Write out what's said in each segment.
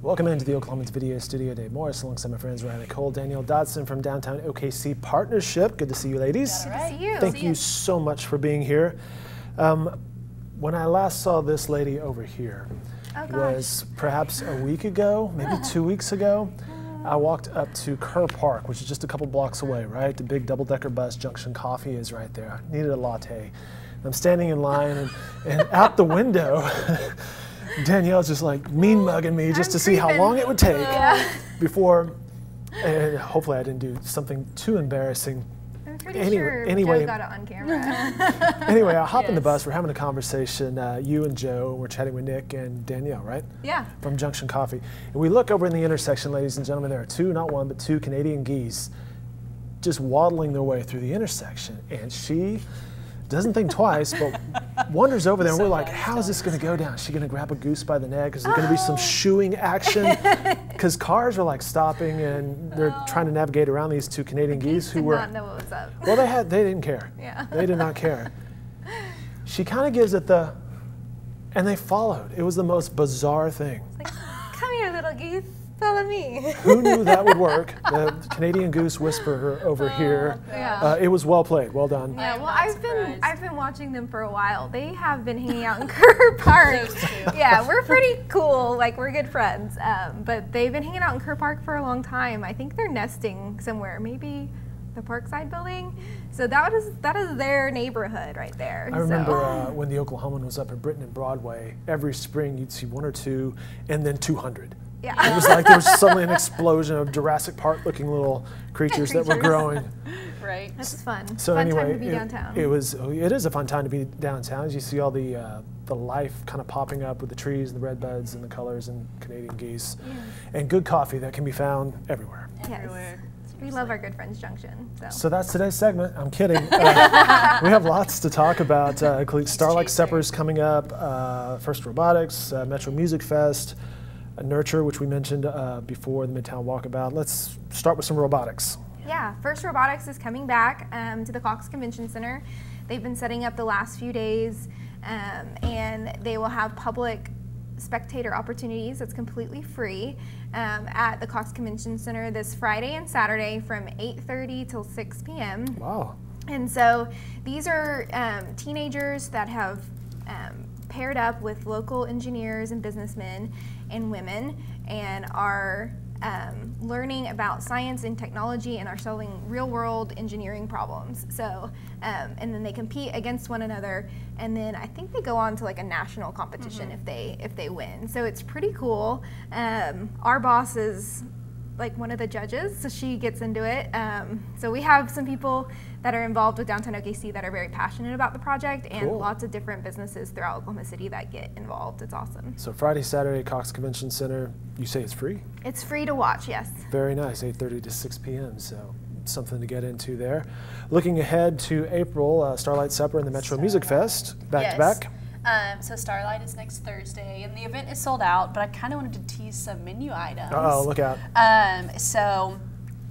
Welcome into the Oklahoman's Video Studio. Dave Morris alongside my friends Riley, Cole, Danielle Dodson from Downtown OKC Partnership. Good to see you, ladies. Good to see you. Thank you so much for being here. When I last saw this lady over here, was perhaps a week ago, maybe 2 weeks ago. I walked up to Kerr Park, which is just a couple blocks away, right? The big double-decker bus, Junction Coffee is right there. I needed a latte. I'm standing in line, and out the window, Danielle's just like mean mugging me just to see how long it would take before, and hopefully I didn't do something too embarrassing. I'm pretty sure Joe got it on camera. Anyway, I hop in the bus, we're having a conversation, you and Joe, we're chatting with Nick and Danielle, right? Yeah. From Junction Coffee. And we look over in the intersection, ladies and gentlemen, there are two, not one, but two Canadian geese just waddling their way through the intersection. And she doesn't think twice, but wanders over there, and we're like, how's this going to go down? Is she going to grab a goose by the neck? Is there going to be some shooing action? Because cars are like stopping, and they're trying to navigate around these two Canadian geese who were. Did not know what was up. Well, they didn't care. Yeah. They did not care. She kind of gives it the, and they followed. It was the most bizarre thing. Like, come here, little geese. Follow me. Who knew that would work? The Canadian Goose Whisperer over here. Yeah. It was well played. Well done. Yeah. Well, I've been watching them for a while. They have been hanging out in Kerr Park. Yeah, we're pretty cool. Like, we're good friends. But they've been hanging out in Kerr Park for a long time. I think they're nesting somewhere. Maybe the Parkside building. So that is their neighborhood right there. I remember when the Oklahoman was up at Bricktown and Broadway. Every spring you'd see one or two, and then 200. Yeah. It was like there was suddenly an explosion of Jurassic Park looking little creatures that were growing. Right. That's fun. So fun anyway, time to be downtown. It is a fun time to be downtown as you see all the life kind of popping up with the trees and the red buds and the colors and Canadian geese. Yes. And good coffee that can be found everywhere. Everywhere. We love our good friends Junction. So that's today's segment. I'm kidding. We have lots to talk about. Starlight Supper is coming up, First Robotics, Metro Music Fest, Nurture, which we mentioned before, the Midtown Walkabout. Let's start with some robotics. Yeah, First Robotics is coming back to the Cox Convention Center. They've been setting up the last few days, and they will have public spectator opportunities. It's completely free at the Cox Convention Center this Friday and Saturday from 8:30 till 6 p.m. Wow. And so these are teenagers that have paired up with local engineers and businessmen and women and are learning about science and technology and are solving real-world engineering problems. So, and then they compete against one another, and then I think they go on to like a national competition if they win. So it's pretty cool. Our boss is like one of the judges, so she gets into it. So we have some people that are involved with Downtown OKC that are very passionate about the project, and lots of different businesses throughout Oklahoma City that get involved. It's awesome. So Friday, Saturday, Cox Convention Center, you say it's free? It's free to watch, yes. Very nice, 8:30 to 6 p.m., so something to get into there. Looking ahead to April, Starlight Supper and the Metro Music Fest, back to back. So Starlight is next Thursday, and the event is sold out, but I kind of wanted to tease some menu items. Uh-oh, look out. So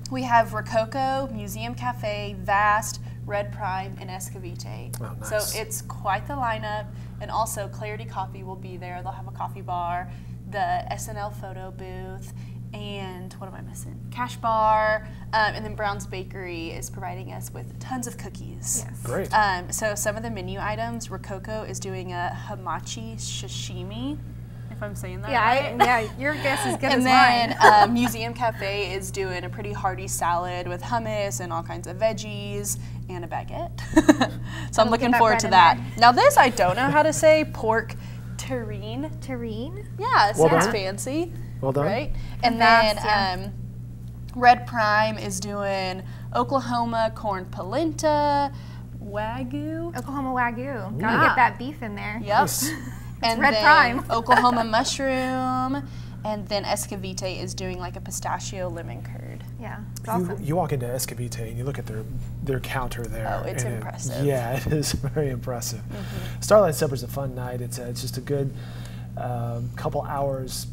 we have Rococo, Museum Cafe, Vast, Red Prime, and Escovite. Oh, nice. So it's quite the lineup, and also Clarity Coffee will be there. They'll have a coffee bar, the SNL photo booth, and what am I missing? Cash bar, and then Brown's Bakery is providing us with tons of cookies. Yes. Great. So some of the menu items, Rococo is doing a hamachi sashimi, if I'm saying that right. Yeah, your guess is good as mine. mine. And then Museum Cafe is doing a pretty hearty salad with hummus and all kinds of veggies and a baguette. So I'm looking forward to that. Now this I don't know how to say, pork terrine. Terrine? Yeah, it sounds fancy. Well done. Right? And then Red Prime is doing Oklahoma corn polenta, Wagyu. Oklahoma Wagyu. Gotta get that beef in there. Yep. Nice. And Red then Prime. Oklahoma mushroom, and then Escovite is doing like a pistachio lemon curd. Yeah, it's awesome. You walk into Escovite and you look at their counter there. Oh, it's impressive. It is very impressive. Starlight Supper is a fun night. It's just a good couple hours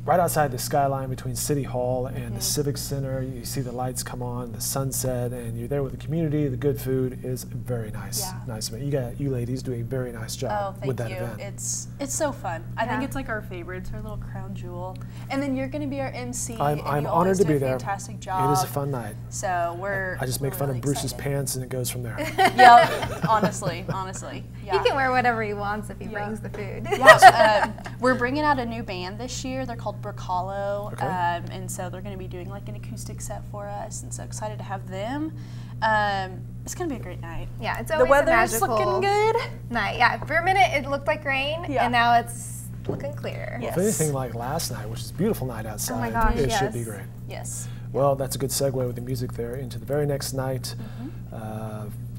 right outside the skyline between City Hall and the Civic Center. You see the lights come on, the sunset, and you're there with the community. The good food is very nice. Yeah. Nice event. You ladies do a very nice job with that event. It's so fun. I think it's like our favorite. It's our little crown jewel. And then you're going to be our MC. I'm honored to be there. Fantastic job. It is a fun night. So I just make fun really of Bruce's excited. pants, and it goes from there. Yep. Honestly. Yeah. He can wear whatever he wants if he brings the food. We're bringing out a new band this year. They're called Bricktown, Okay. and so they're going to be doing like an acoustic set for us, and so excited to have them. It's going to be a great night. Yeah, it's always The weather's a magical looking good. night. Yeah, for a minute it looked like rain, and now it's looking clear. Yes. If anything like last night, which is a beautiful night outside, Oh my gosh, it should yes. be great. Yes. Well, that's a good segue with the music there into the very next night,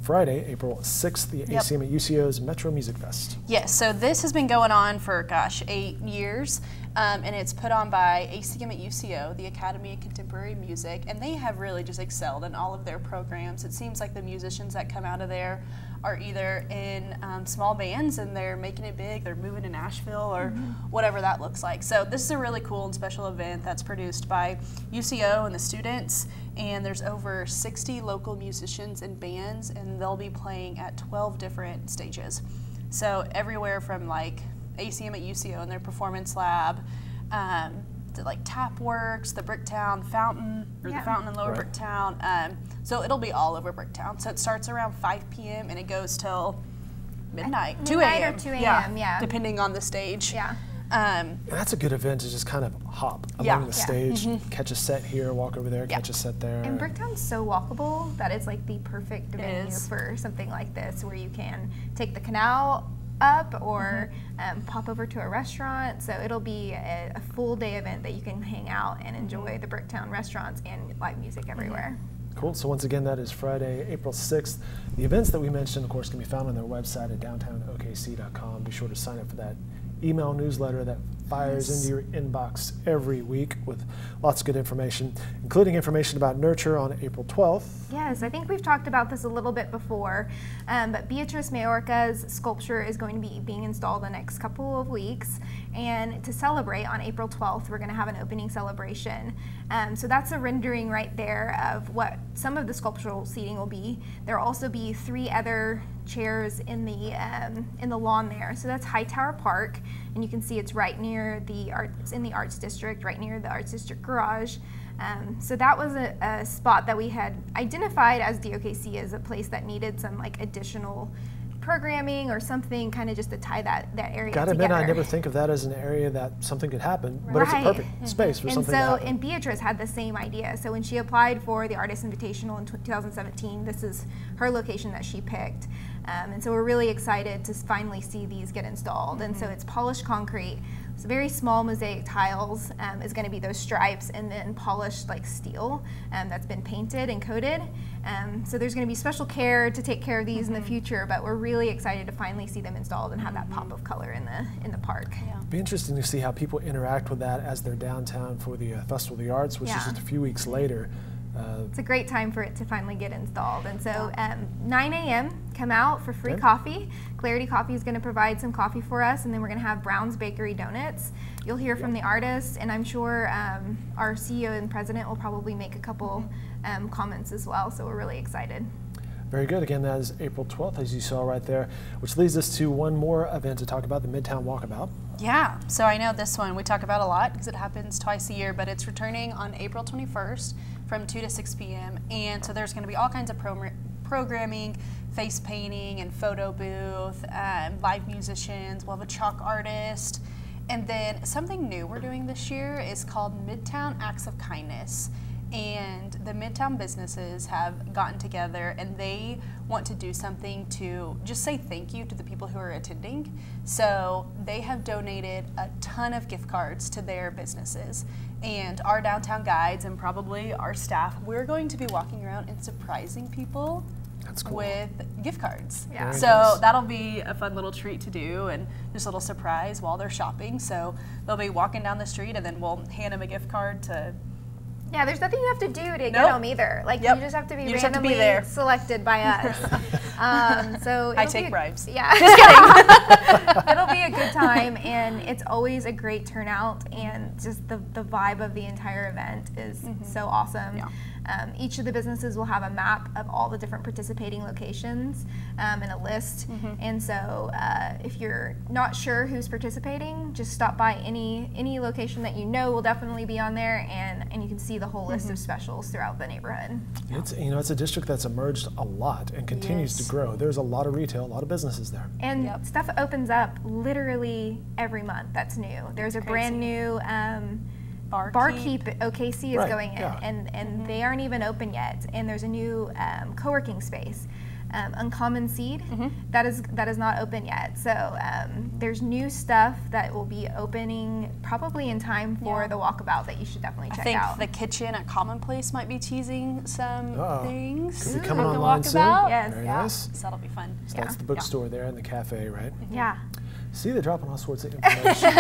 Friday, April 6th, the ACM at UCO's Metro Music Fest. Yes, so this has been going on for, 8 years, and it's put on by ACM at UCO, the Academy of Contemporary Music, and they have really just excelled in all of their programs. It seems like the musicians that come out of there are either in small bands and they're making it big, they're moving to Nashville or whatever that looks like. So this is a really cool and special event that's produced by UCO and the students, and there's over 60 local musicians and bands, and they'll be playing at 12 different stages. So everywhere from like ACM at UCO and their performance lab, to like Tapworks, the Bricktown Fountain, or the Fountain in Lower Bricktown. So it'll be all over Bricktown. So it starts around 5 p.m. and it goes till midnight, 2 Midnight a.m. or 2 a.m., yeah. Depending on the stage. Yeah. And that's a good event to just kind of hop along the stage, catch a set here, walk over there, catch a set there. And Bricktown's so walkable that it's like the perfect venue for something like this, where you can take the canal up or pop over to a restaurant. So it'll be a full day event that you can hang out and enjoy the Bricktown restaurants and live music everywhere. Cool. So once again, that is Friday, April 6th. The events that we mentioned, of course, can be found on their website at downtownkc.com. Be sure to sign up for that email newsletter that fires into your inbox every week with lots of good information, including information about Nurture on April 12th. Yes, I think we've talked about this a little bit before, but Beatrice Majorca's sculpture is going to be being installed the next couple of weeks, and to celebrate on April 12th, we're going to have an opening celebration. So that's a rendering right there of what some of the sculptural seating will be. There will also be 3 other chairs in the lawn there. So that's Hightower Park, and you can see it's right near it's in the Arts District, right near the Arts District garage. So that was a spot that we had identified as DOKC as a place that needed some like additional programming or something, kind of just to tie that area Gotta together. admit, I never think of that as an area that something could happen, but it's a perfect space for something to happen. And Beatrice had the same idea. So when she applied for the Artist Invitational in 2017, this is her location that she picked. And so we're really excited to finally see these get installed. And so it's polished concrete. So very small mosaic tiles is going to be those stripes, and then polished like steel that's been painted and coated. So there's going to be special care to take care of these in the future, but we're really excited to finally see them installed and have that pop of color in the park. Yeah. It'd be interesting to see how people interact with that as they're downtown for the Festival of the Arts, which is just a few weeks later. It's a great time for it to finally get installed. And so 9 a.m., come out for free coffee. Clarity Coffee is going to provide some coffee for us, and then we're going to have Brown's Bakery Donuts. You'll hear from the artists, and I'm sure our CEO and president will probably make a couple comments as well, so we're really excited. Very good. Again, that is April 12th, as you saw right there, which leads us to one more event to talk about, the Midtown Walkabout. Yeah, so I know this one we talk about a lot because it happens twice a year, but it's returning on April 21st from 2 to 6 p.m. And so there's going to be all kinds of programming, face painting and photo booth, live musicians. We'll have a chalk artist. And then something new we're doing this year is called Midtown Acts of Kindness. And the Midtown businesses have gotten together and they want to do something to just say thank you to the people who are attending. So they have donated a ton of gift cards to their businesses. And our downtown guides and probably our staff, we're going to be walking around and surprising people with gift cards. Yeah. So that'll be a fun little treat to do and just a little surprise while they're shopping. So they'll be walking down the street and then we'll hand them a gift card to. Yeah, there's nothing you have to do to get them either. Like, you just have to be randomly selected by us. So I take bribes. Yeah. Just kidding. It'll be a good time, and it's always a great turnout, and just the vibe of the entire event is so awesome. Yeah. Each of the businesses will have a map of all the different participating locations and a list. And so if you're not sure who's participating, just stop by any location that you know will definitely be on there, and you can see the whole list of specials throughout the neighborhood. It's a district that's emerged a lot and continues to grow. There's a lot of retail, a lot of businesses there. And stuff opens up literally every month that's new. There's a brand new Barkeep OKC is going in, and they aren't even open yet. And there's a new co-working space, Uncommon Seed, that is not open yet. So there's new stuff that will be opening probably in time for the walkabout that you should definitely check out. I think the kitchen at Commonplace might be teasing some things. Could be coming online soon. Yes. Very nice. So that'll be fun. So that's the bookstore there and the cafe, right? Yeah. See, they're dropping all sorts of information.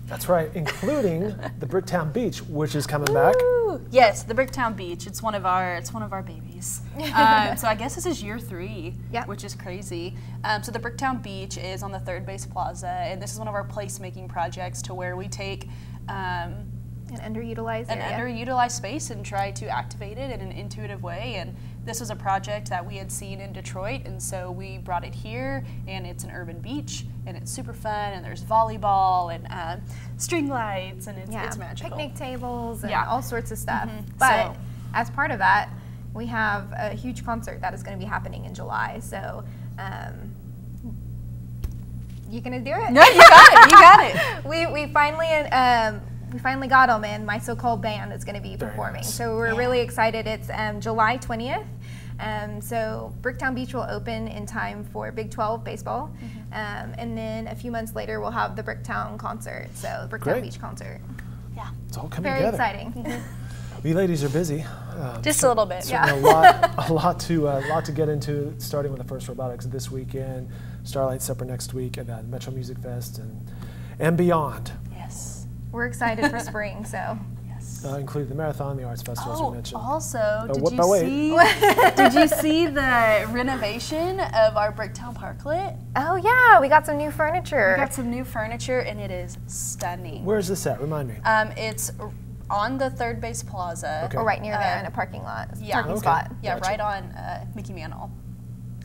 That's right, including the Bricktown Beach, which is coming back. Yes, the Bricktown Beach. It's one of our babies. So I guess this is year 3, which is crazy. So the Bricktown Beach is on the Third Base Plaza, and this is one of our placemaking projects to where we take an underutilized space and try to activate it in an intuitive way. And this was a project that we had seen in Detroit, and so we brought it here, and it's an urban beach, and it's super fun, and there's volleyball and string lights, and it's magical. Picnic tables and all sorts of stuff. But as part of that, we have a huge concert that is going to be happening in July. So you gonna do it? No, you got it. You got it. We finally got them, and My So-Called Band is going to be performing. Nice. So we're really excited. It's July 20th. So Bricktown Beach will open in time for Big 12 baseball. And then a few months later, we'll have the Bricktown concert, so the Bricktown Beach concert. Yeah. It's all coming together. Very exciting. You ladies are busy. Just a little bit. A lot to get into, starting with the First Robotics this weekend, Starlight Supper next week, and then Metro Music Fest and beyond. Yes. We're excited for spring, so. Yes. Including the marathon, the arts festival, as you mentioned. Also, did you see the renovation of our Bricktown Parklet? Oh yeah, we got some new furniture. We got some new furniture, and it is stunning. Where's this at? Remind me. It's on the Third Base Plaza. Or right near there in a parking lot. Parking spot. Yeah, right on Mickey Mantle.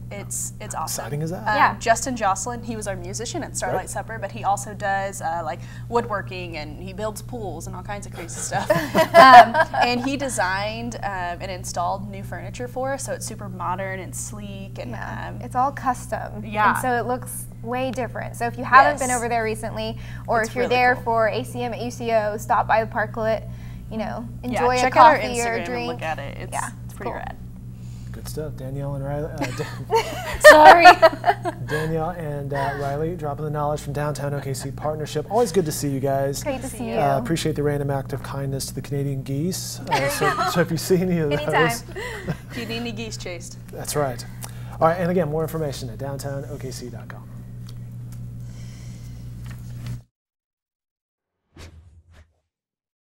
It's awesome. How exciting is that? Justin Jocelyn, he was our musician at Starlight Supper, but he also does like woodworking, and he builds pools and all kinds of crazy stuff. And he designed and installed new furniture for us, so it's super modern and sleek. And it's all custom. Yeah. And so it looks way different. So if you haven't been over there recently, or if you're really there for ACM at UCO, stop by the Parklet, enjoy a coffee or a drink. And look at it. It's pretty rad. Good stuff. Danielle and Riley. Sorry. Danielle and Riley dropping the knowledge from Downtown OKC Partnership. Always good to see you guys. Great to see you. Appreciate the random act of kindness to the Canadian Geese. So if you see any of those. If you need any geese chased. That's right. All right, and again, more information at downtownkc.com.